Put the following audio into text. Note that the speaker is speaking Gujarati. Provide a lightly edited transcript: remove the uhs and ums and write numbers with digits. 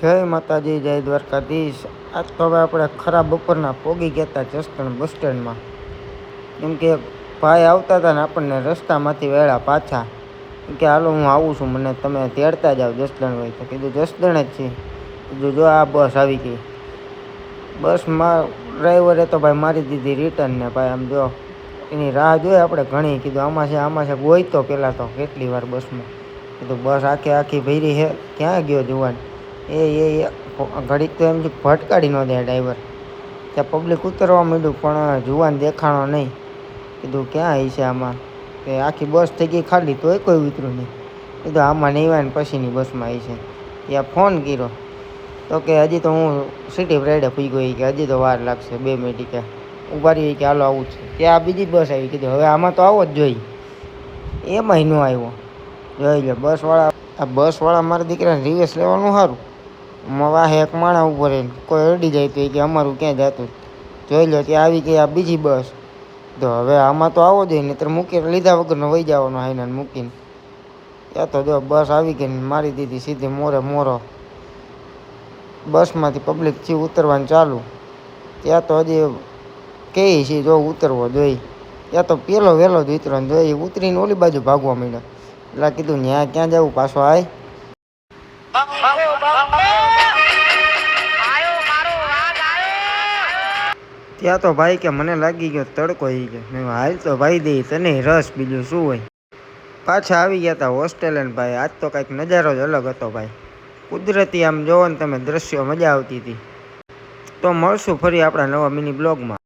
જય માતાજી, જય દ્વારકાધીશ। આજ તો હવે આપણે ખરા બપોરના પોગી ગયા હતા જસદણ બસ સ્ટેન્ડમાં। કેમ કે ભાઈ આવતા હતા ને આપણને રસ્તામાંથી વેળા પાછા કે હાલો હું આવું છું, મને તમે તેડતા જાઓ જસદણ હોય તો। કીધું જસદણ જ છે। કીધું જો આ બસ આવી ગઈ। બસમાં ડ્રાઈવરે તો ભાઈ મારી દીધી રિટર્ન ને ભાઈ આમ જો એની રાહ જોઈએ આપણે ઘણી। કીધું આમાં છે ગોઈ તો પહેલાં તો કેટલી વાર બસમાં। કીધું બસ આખી ભરી છે, ક્યાં ગયો જુવાન? એ ઘડીક તો એમ ભટકાડી ન દે ડ્રાઈવર। ત્યાં પબ્લિક ઉતરવા માંડ્યું પણ જુવાન દેખાણો નહીં। કીધું ક્યાં હશે આમાં? કે આખી બસ થઈ ગઈ ખાલી તોય કોઈ ઉતર્યું નહીં। કીધું આમાં નહીં આવે ને પછીની બસમાં હશે। ત્યાં ફોન કર્યો તો કે હજી તો હું સિટી રાઈડે પૂગ્યો કે હજી તો વાર લાગશે 2 મિનિટ કે ઊભા રહી કે હાલો આવું છે। ત્યાં બીજી બસ આવી। કીધું હવે આમાં તો આવો જ જોઈએ, એમાંય ન આવ્યો। જોઈ લે બસવાળા મારા દીકરાને રિવેસ લેવાનું સારું, વાહે એક માણા ઉભો રહીને કોઈ અડી જાય તો કે અમારું ક્યાં જતું। જોઈ લો ત્યાં આવી ગઈ આ બીજી બસ। તો હવે આમાં તો આવો જોઈએ, નહીંતર મૂકીને લીધા વગરનો વહી જવાનો હાઈનાને મૂકીને। ત્યાં તો જો બસ આવી ગઈ ને મારી દીધી સીધી મોરો। બસમાંથી પબ્લિક થી ઉતરવાનું ચાલુ। ત્યાં તો હજી કહે છે જો ઉતરવો જોઈએ। ત્યાં તો પેલો વહેલો જ ઉતરવાનો જોઈએ, ઉતરીને ઓલી બાજુ ભાગવા માંડ્યો। એટલે કીધું ન્યા ક્યાં જવું, પાછો આય। ત્યાં તો ભાઈ કે મને લાગી ગયો તડકો એ કે મેં હાલ તો ભાઈ દઈ તને રસ, બીજું શું હોય। પાછા આવી ગયા હતા હોસ્ટેલે ને ભાઈ આજ તો કંઈક નજારો જ અલગ હતો ભાઈ। કુદરતી આમ જોવો ને તમે દ્રશ્યો, મજા આવતી હતી। તો મળશું ફરી આપણા નવા મિની બ્લોગમાં।